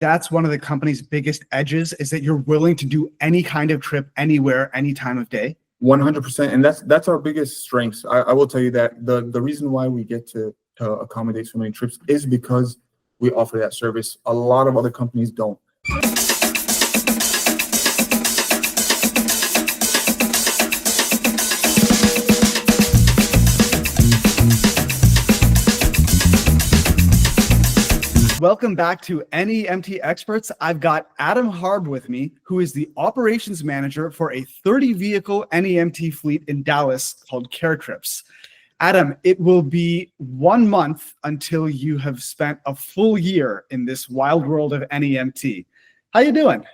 that's one of the company's biggest edges, is that you're willing to do any kind of trip anywhere, any time of day? 100%. And that's our biggest strengths. I will tell you that the reason why we get to accommodate so many trips is because we offer that service. A lot of other companies don't. Welcome back to NEMT Experts. I've got Adham Harb with me, who is the operations manager for a 30-vehicle NEMT fleet in Dallas called CareTrips. Adham, it will be 1 month until you have spent a full year in this wild world of NEMT. How you doing?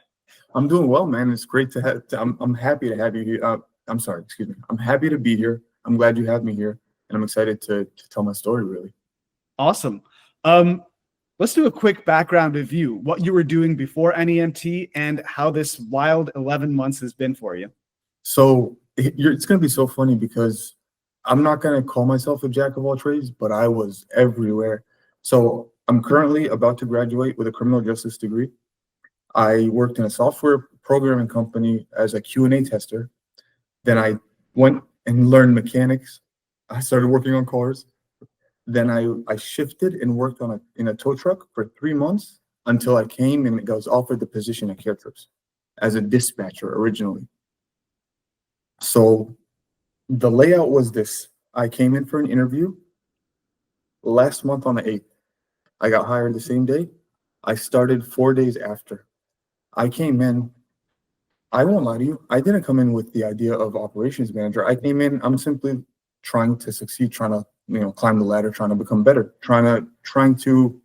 I'm doing well, man. It's great to have. I'm happy to have you here. I'm sorry, excuse me. I'm happy to be here. I'm glad you have me here, and I'm excited to tell my story. Really. Awesome. Let's do a quick background of you, what you were doing before NEMT and how this wild 11 months has been for you. So it's going to be so funny because I'm not going to call myself a jack of all trades, but I was everywhere. So I'm currently about to graduate with a criminal justice degree. I worked in a software programming company as a Q&A tester. Then I went and learned mechanics. I started working on cars. Then I shifted and worked in a tow truck for 3 months until I came and was offered the position at CareTrips as a dispatcher originally. So the layout was this. I came in for an interview last month on the 8th. I got hired the same day. I started 4 days after. I came in. I won't lie to you. I didn't come in with the idea of operations manager. I came in, I'm simply trying to succeed, trying to climb the ladder, trying to become better, trying to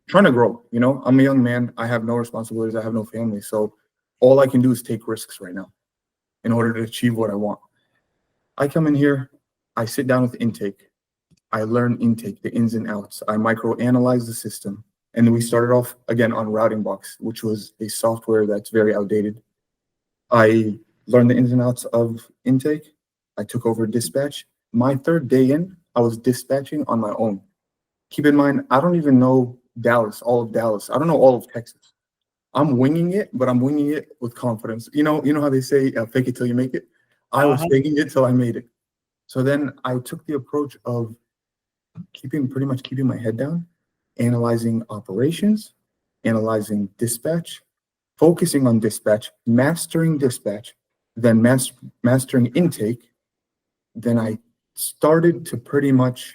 grow. I'm a young man. I have no responsibilities. I have no family. So all I can do is take risks right now in order to achieve what I want. I come in here, I sit down with intake. I learn intake, the ins and outs. I micro-analyze the system. And then we started off again on Routing Box, which was a software that's very outdated. I learned the ins and outs of intake. I took over dispatch. My 3rd day in, I was dispatching on my own. Keep in mind, I don't even know Dallas, all of Dallas. I don't know all of Texas. I'm winging it, but I'm winging it with confidence. You know how they say, fake it till you make it? I was faking it till I made it. So then I took the approach of pretty much keeping my head down, analyzing operations, analyzing dispatch, focusing on dispatch, mastering dispatch, then mastering intake. Then I started to pretty much,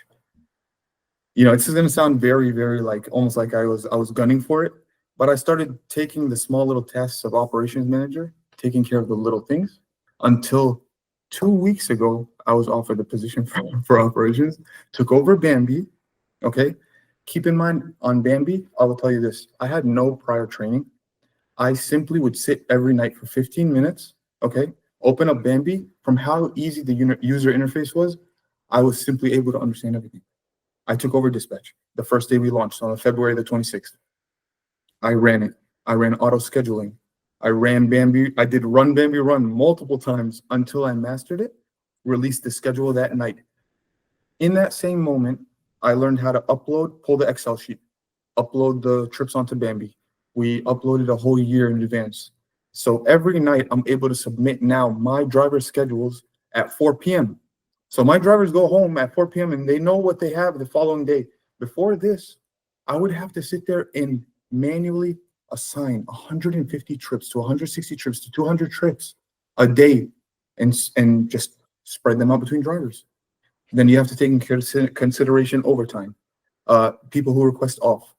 this is going to sound very, very almost like I was gunning for it, but I started taking the small little tasks of operations manager, taking care of the little things, until 2 weeks ago, I was offered the position for operations, took over Bambi. Okay. Keep in mind, on Bambi, I will tell you this. I had no prior training. I simply would sit every night for 15 minutes. Okay. Open up Bambi. From how easy the user interface was, I was simply able to understand everything. I took over dispatch the first day we launched on February the 26th. I ran it. I ran auto scheduling. I ran Bambi. I did run Bambi run multiple times until I mastered it, released the schedule that night. In that same moment, I learned how to pull the Excel sheet, upload the trips onto Bambi. We uploaded a whole year in advance. So every night I'm able to submit now my driver schedules at 4 p.m. So my drivers go home at 4 p.m. and they know what they have the following day. Before this, I would have to sit there and manually assign 150 trips to 160 trips to 200 trips a day and just spread them out between drivers. Then you have to take into consideration overtime, people who request off,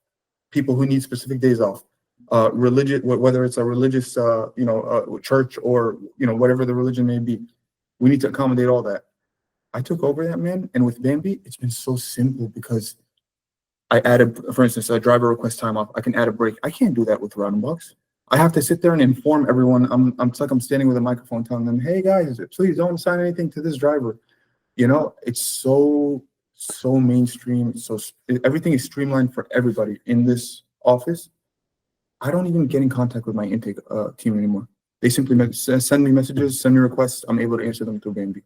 people who need specific days off, whether it's a religious, church or, whatever the religion may be. We need to accommodate all that. I took over that, man. And with Bambi, it's been so simple because I added, for instance, a driver request time off. I can add a break. I can't do that with Routing Box. I have to sit there and inform everyone. It's like I'm standing with a microphone telling them, hey guys, please don't assign anything to this driver. It's so mainstream. So everything is streamlined for everybody in this office. I don't even get in contact with my intake team anymore. They simply send me messages, send me requests. I'm able to answer them through Bambi.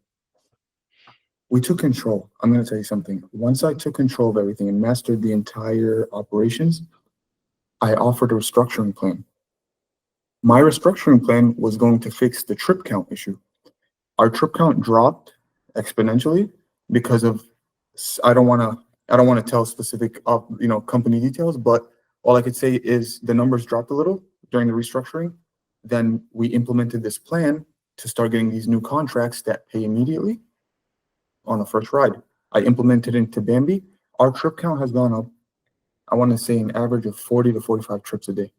We took control. I'm going to tell you something. Once I took control of everything and mastered the entire operations, I offered a restructuring plan. My restructuring plan was going to fix the trip count issue. Our trip count dropped exponentially because of, I don't want to tell specific company details, but all I could say is the numbers dropped a little during the restructuring. Then we implemented this plan to start getting these new contracts that pay immediately on the first ride. I implemented into Bambi. Our trip count has gone up, I want to say an average of 40 to 45 trips a day.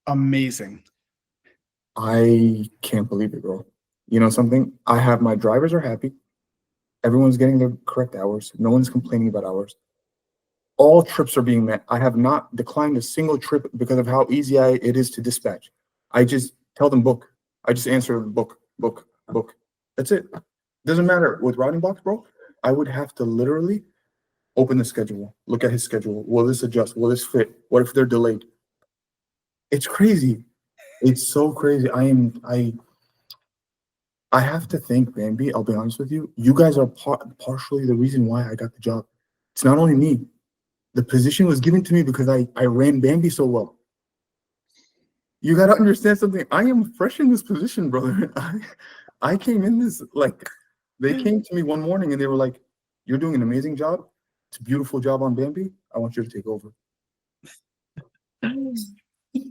Amazing. I can't believe it, bro. You know something? My drivers are happy. Everyone's getting their correct hours. No one's complaining about hours. All trips are being met. I have not declined a single trip because of how easy it is to dispatch. I just tell them book. I just answer book. That's it. Doesn't matter with routing box, bro. I would have to literally open the schedule, look at his schedule. Will this adjust? Will this fit? What if they're delayed? It's crazy. It's so crazy. I have to thank Bambi. I'll be honest with you. You guys are partially the reason why I got the job. It's not only me. The position was given to me because I ran Bambi so well. You got to understand something. I am fresh in this position, brother. I came in this, they came to me one morning and they were like, "You're doing an amazing job. It's a beautiful job on Bambi. I want you to take over."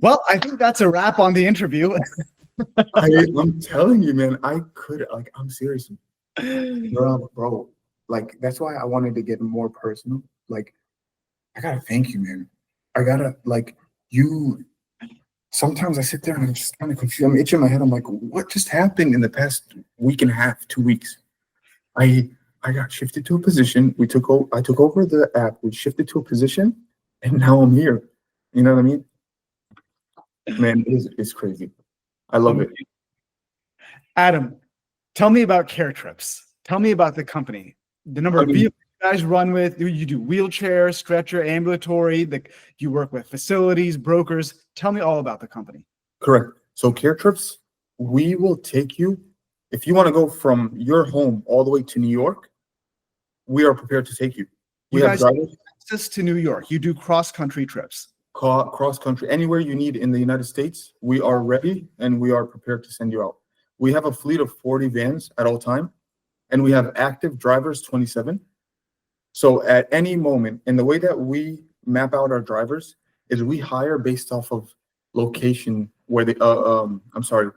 Well, I think that's a wrap on the interview. I'm telling you, man, I'm serious. Bro, that's why I wanted to get more personal. I gotta thank you, man. I gotta, sometimes I sit there and I'm just kind of confused. I'm itching my head. I'm like, what just happened in the past week and a half, 2 weeks? I got shifted to a position. I took over the app. We shifted to a position, and now I'm here. You know what I mean? Man, it's crazy. I love it. Adam, tell me about CareTrips. Tell me about the company. The number of vehicles you guys run with. You do wheelchair, stretcher, ambulatory. You work with facilities, brokers. Tell me all about the company. Correct. So CareTrips, we will take you. If you want to go from your home all the way to New York, we are prepared to take you. You guys have access to New York. You do cross-country trips. Cross-country, anywhere you need in the United States, we are ready and we are prepared to send you out. We have a fleet of 40 vans at all time, and we have active drivers 27. So at any moment, and the way that we map out our drivers is we hire based off of location where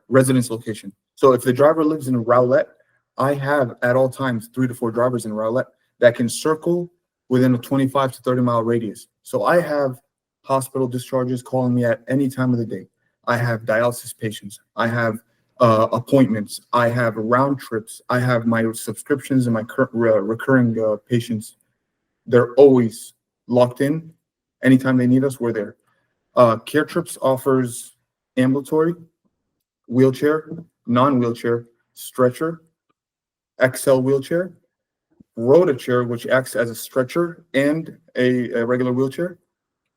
residence location. So if the driver lives in Rowlett, I have at all times 3 to 4 drivers in Rowlett that can circle within a 25 to 30 mile radius. So I have hospital discharges calling me at any time of the day. I have dialysis patients. I have appointments. I have round trips. I have my subscriptions and my recurring patients. They're always locked in. Anytime they need us, we're there. CareTrips offers ambulatory, wheelchair, non-wheelchair, stretcher, XL wheelchair, rotachair, which acts as a stretcher and a regular wheelchair,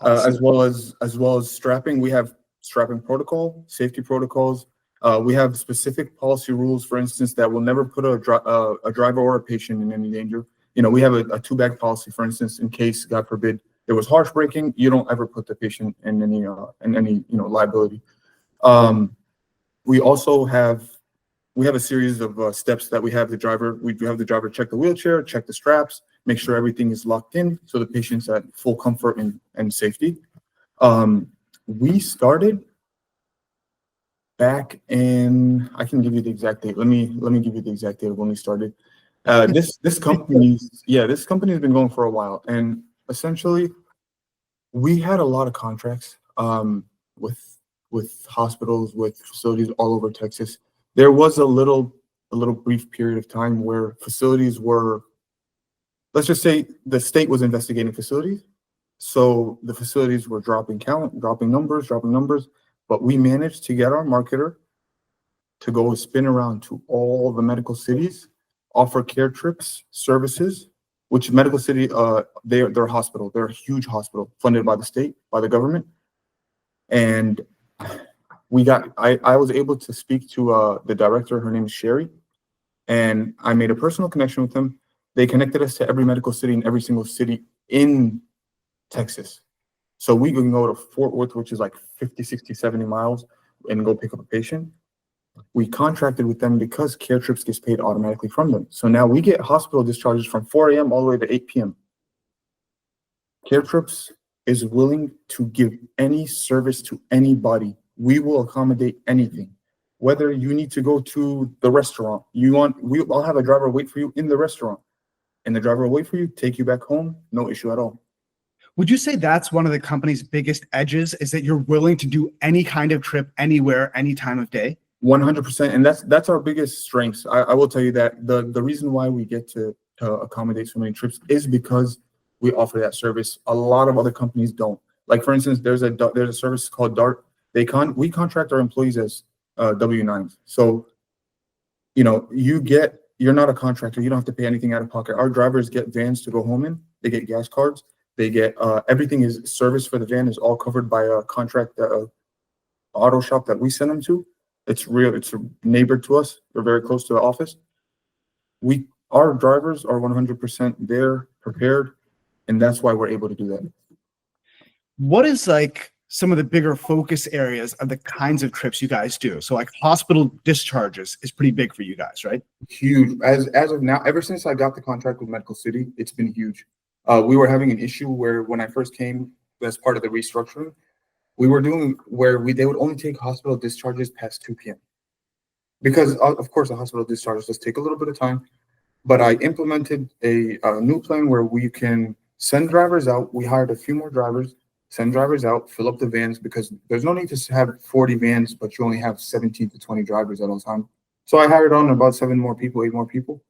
as well as strapping. We have strapping protocol, safety protocols. We have specific policy rules, for instance, that will never put a driver or a patient in any danger. We have a 2-bag policy, for instance, in case, God forbid, there was harsh braking. You don't ever put the patient in any liability. We also have a series of steps that we have the driver check the wheelchair, check the straps, make sure everything is locked in so the patient's at full comfort and safety. We started back in, I can give you the exact date. Let me give you the exact date of when we started. This company has been going for a while, and essentially we had a lot of contracts with hospitals, with facilities all over Texas. There was a little brief period of time where facilities were, let's just say the state was investigating facilities. So the facilities were dropping count, dropping numbers, but we managed to get our marketer to go spin around to all the medical cities, offer CareTrips services, which medical city, they're a hospital. They're a huge hospital funded by the state, by the government. And I was able to speak to the director. Her name is Sherry, and I made a personal connection with them. They connected us to every medical city in every single city in Texas. So we can go to Fort Worth, which is like 50, 60, 70 miles, and go pick up a patient. We contracted with them because CareTrips gets paid automatically from them. So now we get hospital discharges from 4 a.m. all the way to 8 p.m. CareTrips is willing to give any service to anybody. We will accommodate anything. Whether you need to go to the restaurant, I'll have a driver wait for you in the restaurant, and the driver will wait for you, take you back home, no issue at all. Would you say that's one of the company's biggest edges, is that you're willing to do any kind of trip anywhere, any time of day? 100%, and that's our biggest strengths. I will tell you that the reason why we get to accommodate so many trips is because we offer that service. A lot of other companies don't. Like, for instance, there's a service called DART. We contract our employees as W-9s. So, you're not a contractor. You don't have to pay anything out of pocket. Our drivers get vans to go home in. They get gas cards. They get everything is service for the van is all covered by a contract auto shop that we send them to. It's a neighbor to us. We're very close to the office. Our drivers are 100% there, prepared, and that's why we're able to do that. What is like some of the bigger focus areas of the kinds of trips you guys do? So like hospital discharges is pretty big for you guys, right? Huge. As of now, ever since I got the contract with Medical City, it's been huge. We were having an issue where when I first came as part of the restructuring, we were doing where they would only take hospital discharges past 2 p.m. Because of course the hospital discharges does take a little bit of time, but I implemented a new plan where we can send drivers out. We hired a few more drivers, send drivers out, fill up the vans, because there's no need to have 40 vans, but you only have 17 to 20 drivers at all time. So I hired on about 8 more people.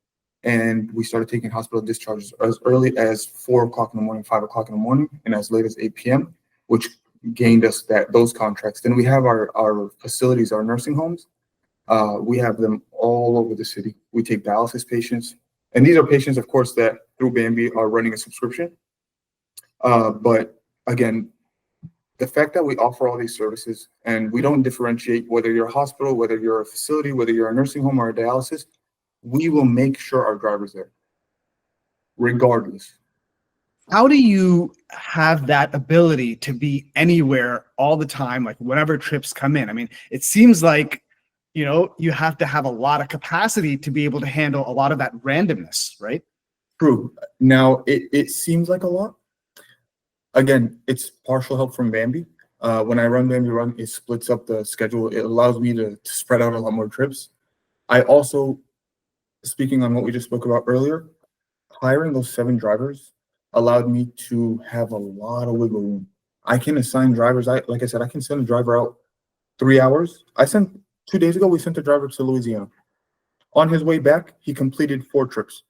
And we started taking hospital discharges as early as 4 o'clock in the morning, 5 o'clock in the morning, and as late as 8 p.m., which gained us those contracts. Then we have our facilities, our nursing homes. We have them all over the city. We take dialysis patients. And these are patients, of course, that through Bambi are running a subscription. But again, the fact that we offer all these services and we don't differentiate whether you're a hospital, whether you're a facility, whether you're a nursing home or a dialysis, we will make sure our driver's there, regardless. How do you have that ability to be anywhere all the time, like whenever trips come in? I mean, it seems like, you have to have a lot of capacity to be able to handle a lot of that randomness, right? True. Now, it seems like a lot. Again, it's partial help from Bambi. When I run Bambi Run, it splits up the schedule. It allows me to spread out a lot more trips. I also, speaking on what we just spoke about earlier, hiring those 7 drivers allowed me to have a lot of wiggle room. I can assign drivers. Like I said, I can send a driver out 3 hours. 2 days ago, we sent a driver to Louisiana. On his way back, he completed 4 trips.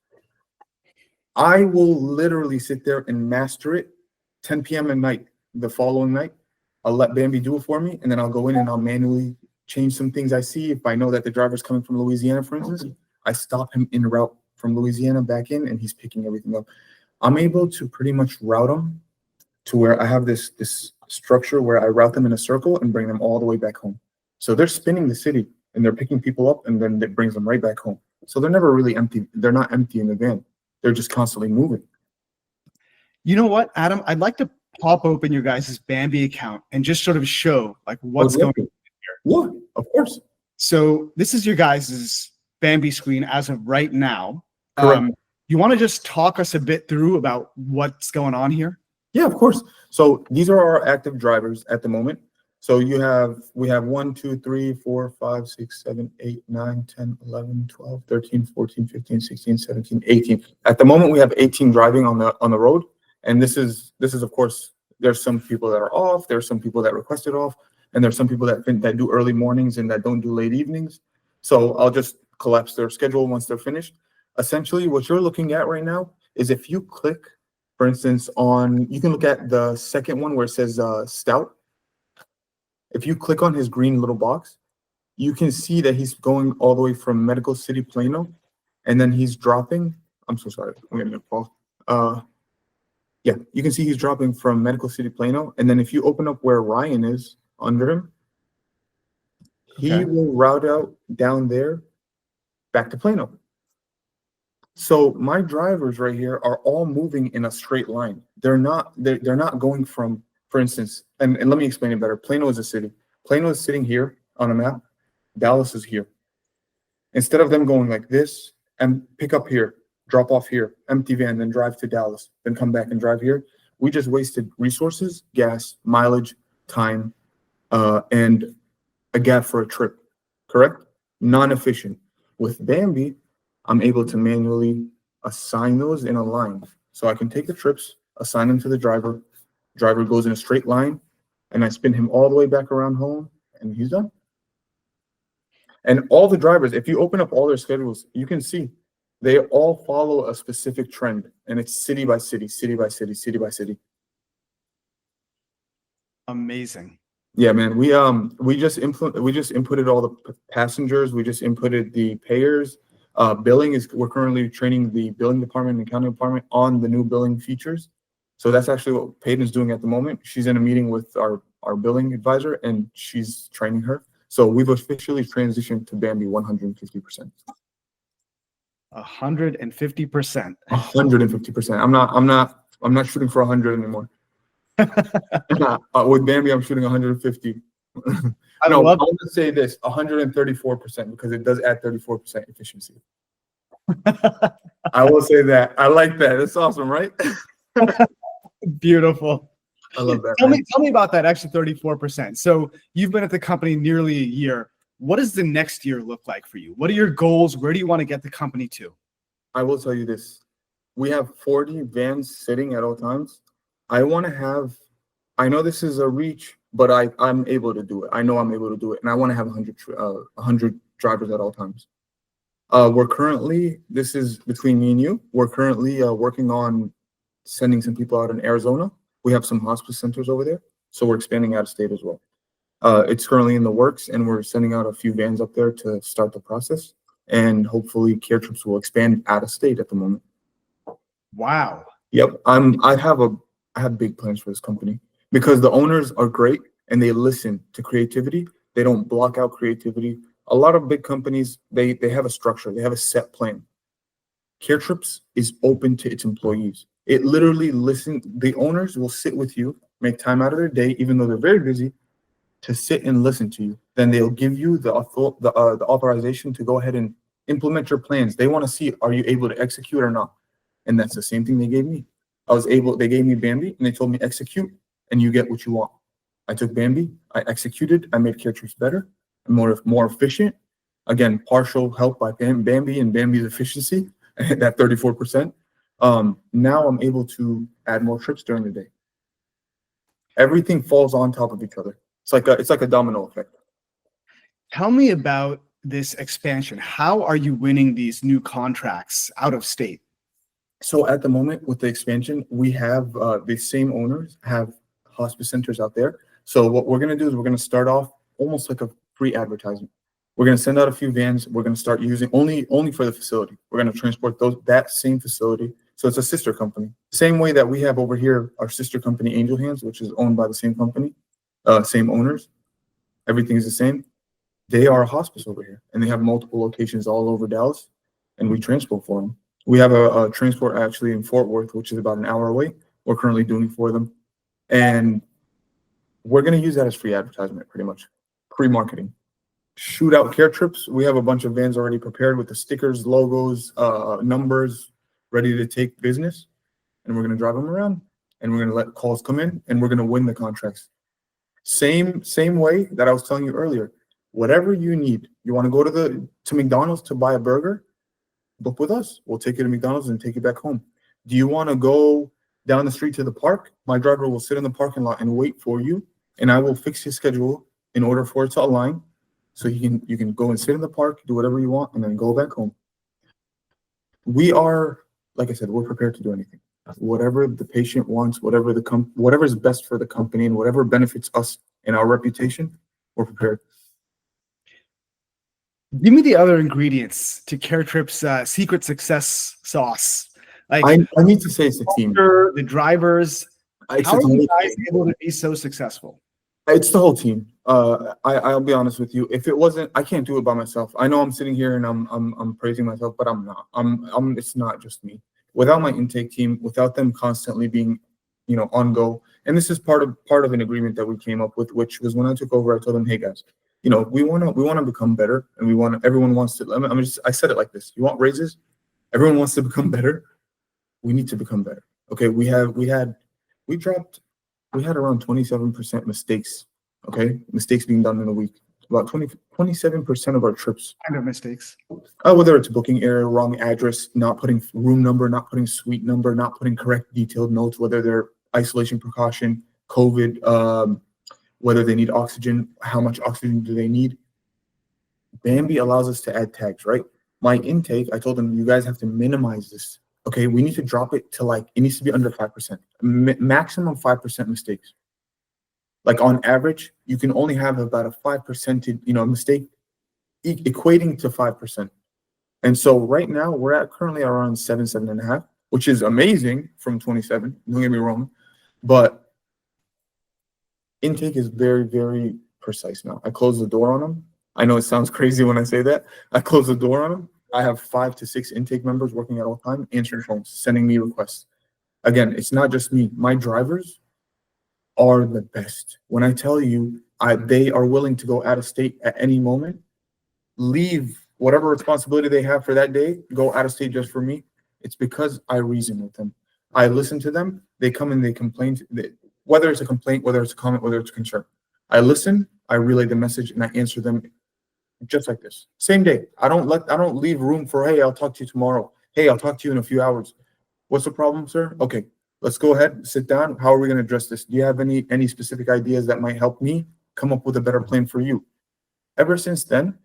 I will literally sit there and master it 10 p.m. at night. The following night, I'll let Bambi do it for me, and then I'll go in and I'll manually change some things I see. If I know that the driver's coming from Louisiana, for instance, I stop him en route from Louisiana back in, and he's picking everything up. I'm able to pretty much route them to where I have this structure where I route them in a circle and bring them all the way back home. So they're spinning the city and they're picking people up, and then it brings them right back home. So they're never really empty. They're not empty in the van. They're just constantly moving. You know what, Adam? I'd like to pop open your guys' Bambi account and just sort of show like what's going on here. Yeah, of course. So this is your guys' Bambi screen as of right now. Correct. You want to just talk us a bit through about what's going on here? Yeah, of course. So these are our active drivers at the moment. So we have 1, 2, 3, 4, 5, 6, 7, 8, 9, 10, 11, 12, 13, 14, 15, 16, 17, 18. At the moment, we have 18 driving on the road. And this is of course, there's some people that are off, there's some people that requested off, and there's some people that do early mornings and that don't do late evenings. So I'll just collapse their schedule once they're finished. Essentially, what you're looking at right now is if you click, for instance, you can look at the second one where it says Stout. If you click on his green little box, you can see that he's going all the way from Medical City, Plano, and then he's dropping. I'm so sorry. I'm getting a call. Yeah, you can see he's dropping from Medical City, Plano, and then if you open up where Ryan is under him, he will route out down there back to Plano. So my drivers right here are all moving in a straight line. They're not going from for instance, and let me explain it better. Plano is a city. Plano is sitting here on a map. Dallas is here. Instead of them going like this and pick up here, drop off here, empty van, then drive to Dallas, then come back and drive here, we just wasted resources, gas, mileage, time, and a gap for a trip, correct? Non-efficient. With Bambi, I'm able to manually assign those in a line. So I can take the trips, assign them to the driver. Driver goes in a straight line, and I spin him all the way back around home, and he's done. And all the drivers, if you open up all their schedules, you can see they all follow a specific trend, and it's city by city, city by city, city by city. Amazing. Yeah, man. We just inputted all the passengers. We just inputted the payers. We're currently training the billing department and accounting department on the new billing features. So that's actually what Peyton's doing at the moment. She's in a meeting with our billing advisor, and she's training her. So we've officially transitioned to Bambi 150%. 150%. 150%. I'm not shooting for 100 anymore. With Bambi, I'm shooting 150. I want to say this 134% because it does add 34% efficiency. I will say that. I like that. It's awesome, right? Beautiful. I love that. Tell me about that extra 34%. So you've been at the company nearly a year. What does the next year look like for you? What are your goals? Where do you want to get the company to? I will tell you this. We have 40 vans sitting at all times. I know this is a reach, but I'm able to do it. I know I'm able to do it. And I want to have 100 drivers at all times. This is between me and you. We're currently working on sending some people out in Arizona. We have some hospice centers over there. So we're expanding out of state as well. It's currently in the works, and we're sending out a few vans up there to start the process. And hopefully CareTrips will expand out of state at the moment. Wow. Yep. I have big plans for this company because the owners are great and they listen to creativity. They don't block out creativity. A lot of big companies, they have a structure. They have a set plan. CareTrips is open to its employees. It literally the owners will sit with you, make time out of their day, even though they're very busy, to sit and listen to you. Then they'll give you the authorization to go ahead and implement your plans. They want to see, are you able to execute or not? And that's the same thing they gave me. They gave me Bambi and they told me execute and you get what you want. I took Bambi, I executed, I made CareTrips better and more efficient. Again, partial help by Bambi and Bambi's efficiency, that 34%. Now I'm able to add more trips during the day. Everything falls on top of each other. It's like a domino effect. Tell me about this expansion. How are you winning these new contracts out of state? So at the moment with the expansion, we have the same owners have hospice centers out there. So what we're going to do is we're going to start off almost like a free advertisement. We're going to send out a few vans. We're going to start using only for the facility. We're going to transport that same facility. So it's a sister company. Same way that we have over here, our sister company, Angel Hands, which is owned by the same company, same owners. Everything is the same. They are a hospice over here, and they have multiple locations all over Dallas, and we transport for them. We have a transport actually in Fort Worth, which is about an hour away. We're currently doing for them. And we're going to use that as free advertisement, pretty much. Pre-marketing. Shoot out CareTrips. We have a bunch of vans already prepared with the stickers, logos, numbers, ready to take business. And we're going to drive them around. And we're going to let calls come in. And we're going to win the contracts. Same way that I was telling you earlier. Whatever you need. You want to go to McDonald's to buy a burger? Book with us. We'll take you to McDonald's and take you back home. Do you want to go down the street to the park? My driver will sit in the parking lot and wait for you, and I will fix his schedule in order for it to align. So you can go and sit in the park, do whatever you want, and then go back home. We are, like I said, we're prepared to do anything. Whatever the patient wants, whatever is best for the company, and whatever benefits us and our reputation, we're prepared. Give me the other ingredients to CareTrips' secret success sauce. Like I need to say it's the team, the drivers. How are you guys able to be so successful? It's the whole team. I'll be honest with you. If it wasn't, I can't do it by myself. I know I'm sitting here and I'm praising myself, but I'm not. It's not just me. Without my intake team, without them constantly being on go. And this is part of an agreement that we came up with, which was when I took over, I told them, hey guys, we want to become better, and everyone wants to. I said it like this: you want raises? Everyone wants to become better. We need to become better. Okay, we had around 27% mistakes. Okay, mistakes being done in a week. About 27% of our trips. Kind of mistakes. Whether it's booking error, wrong address, not putting room number, not putting suite number, not putting correct detailed notes, whether they're isolation precaution, COVID, whether they need oxygen, how much oxygen do they need. Bambi allows us to add tags, right? My intake, I told them, you guys have to minimize this. Okay, we need to drop it to it needs to be under 5%, maximum 5% mistakes. Like on average, you can only have about a 5% mistake equating to 5%. And so right now we're currently around 7.5, which is amazing from 27. Don't get me wrong, but intake is very, very precise now. I close the door on them. I know it sounds crazy when I say that. I close the door on them. I have 5 to 6 intake members working at all time, answering phones, sending me requests. Again, it's not just me. My drivers are the best. When I tell you they are willing to go out of state at any moment, leave whatever responsibility they have for that day, go out of state just for me, it's because I reason with them. I listen to them. They come and they complain, whether it's a complaint, whether it's a comment, whether it's a concern. I listen, I relay the message, and I answer them just like this. Same day. I don't leave room for, hey, I'll talk to you tomorrow. Hey, I'll talk to you in a few hours. What's the problem, sir? Okay, let's go ahead, sit down. How are we going to address this? Do you have any specific ideas that might help me come up with a better plan for you? Ever since then,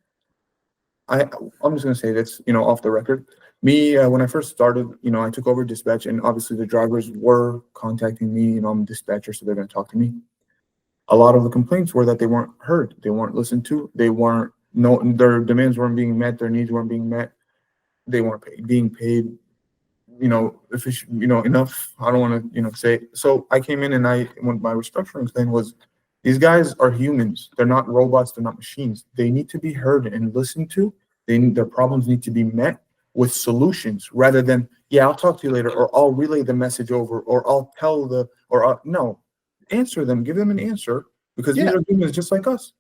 I'm just going to say this, off the record. When I first started, I took over dispatch, and obviously the drivers were contacting me. I'm a dispatcher, so they're going to talk to me. A lot of the complaints were that they weren't heard, they weren't listened to, their demands weren't being met, their needs weren't being met, they weren't being paid, enough. I don't want to, say. So I came in, and when my restructuring thing was, these guys are humans. They're not robots. They're not machines. They need to be heard and listened to. Their problems need to be met with solutions rather than, yeah, I'll talk to you later, or I'll relay the message over, or I'll tell no, answer them, give them an answer, because these are humans just like us.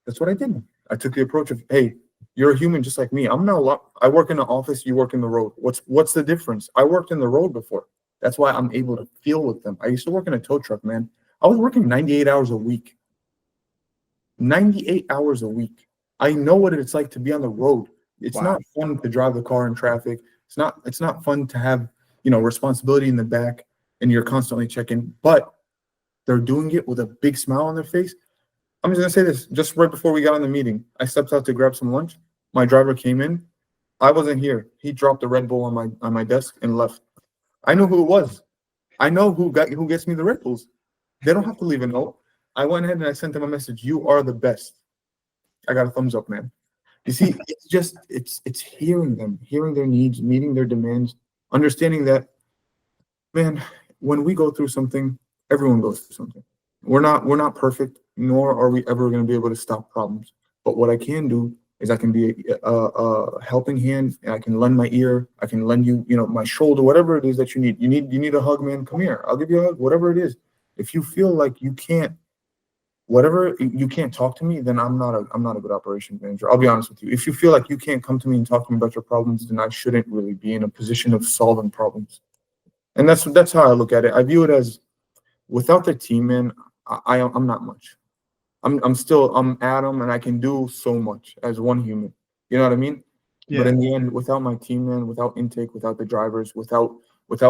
That's what I did. I took the approach of, hey, you're a human just like me. I work in the office, you work in the road. What's the difference? I worked in the road before. That's why I'm able to feel with them. I used to work in a tow truck, man. I was working 98 hours a week. 98 hours a week. I know what it's like to be on the road. It's not fun to drive the car in traffic. It's not fun to have, responsibility in the back, and you're constantly checking, but they're doing it with a big smile on their face. I'm just going to say this. Just right before we got on the meeting, I stepped out to grab some lunch. My driver came in. I wasn't here. He dropped a Red Bull on my desk and left. I know who it was. I know who gets me the Red Bulls. They don't have to leave a note. I went ahead and I sent them a message. You are the best. I got a thumbs up, man. You see, it's hearing them, hearing their needs, meeting their demands, understanding that, man, when we go through something, everyone goes through something. We're not perfect, nor are we ever going to be able to stop problems. But what I can do is I can be a helping hand, and I can lend my ear. I can lend you, my shoulder, whatever it is that you need. You need a hug, man. Come here. I'll give you a hug, whatever it is. If you feel like you can't talk to me, then I'm not a good operations manager. I'll be honest with you. If you feel like you can't come to me and talk to me about your problems, then I shouldn't really be in a position of solving problems. And that's how I look at it. I view it as, without the team, man, I'm not much. I'm Adam, and I can do so much as one human. You know what I mean? Yeah. But in the end, without my team, man, without intake, without the drivers, without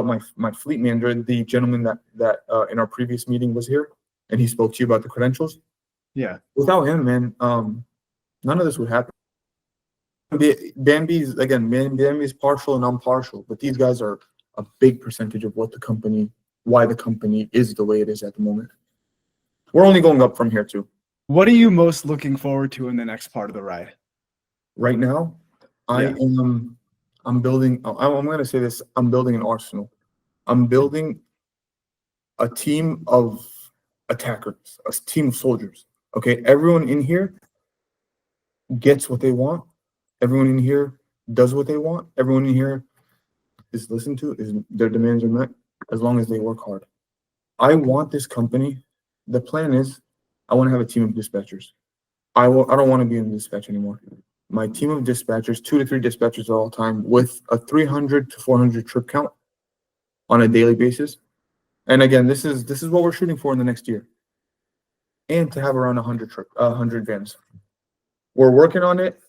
my fleet manager, the gentleman that in our previous meeting was here, and he spoke to you about the credentials. Yeah. Without him, man, none of this would happen. Bambi's partial and I'm partial, but these guys are a big percentage of why the company is the way it is at the moment. We're only going up from here too. What are you most looking forward to in the next part of the ride? Right now, I'm building, I'm going to say this, I'm building an arsenal. I'm building a team of attackers, a team of soldiers. Okay, everyone in here gets what they want. Everyone in here does what they want. Everyone in here is listened to, their demands are met, as long as they work hard. I want this company. The plan is I want to have a team of dispatchers. I don't want to be in dispatch anymore. My team of dispatchers, 2 to 3 dispatchers all the time, with a 300 to 400 trip count on a daily basis. And again, this is what we're shooting for in the next year. And to have around 100 vans. We're working on it.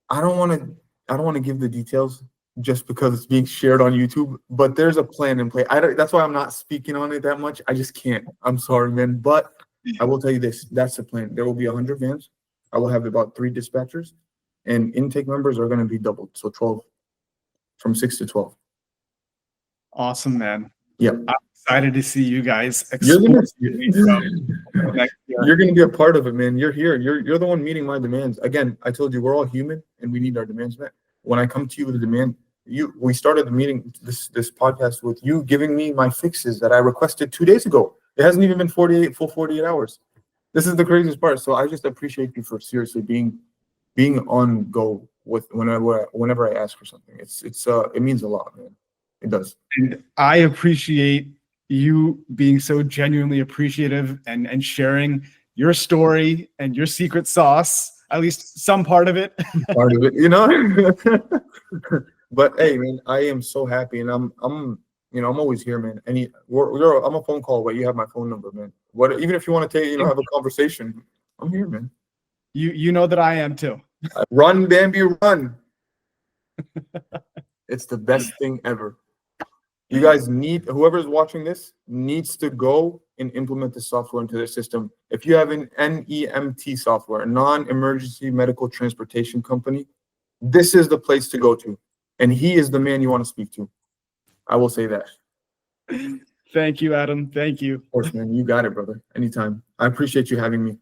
I don't want to give the details just because it's being shared on YouTube, but there's a plan in play. That's why I'm not speaking on it that much. I just can't. I'm sorry, man. But I will tell you this, that's the plan. There will be 100 vans. I will have about 3 dispatchers, and intake numbers are going to be doubled. So 12, from 6 to 12. Awesome, man. Yeah. I'm excited to see you guys You're explore gonna be a part of it, man. You're here. You're the one meeting my demands. Again, I told you we're all human and we need our demands met. When I come to you with a demand, we started the meeting, this podcast with you giving me my fixes that I requested 2 days ago. It hasn't even been 48 hours. This is the craziest part. So I just appreciate you for seriously being on go with whenever I ask for something. It means a lot, man. It does. And I appreciate you being so genuinely appreciative and sharing your story and your secret sauce, at least some part of it. Part of it, you know. But hey, man, I am so happy, and I'm always here, man. I'm a phone call away. You have my phone number, man. Even if you want to have a conversation, I'm here, man. You know that I am too. Run, Bambi, run. It's the best thing ever. You guys whoever's watching this needs to go and implement the software into their system. If you have an NEMT software, a non-emergency medical transportation company, this is the place to go to. And he is the man you want to speak to. I will say that. Thank you, Adam. Thank you. Of course, man. You got it, brother. Anytime. I appreciate you having me.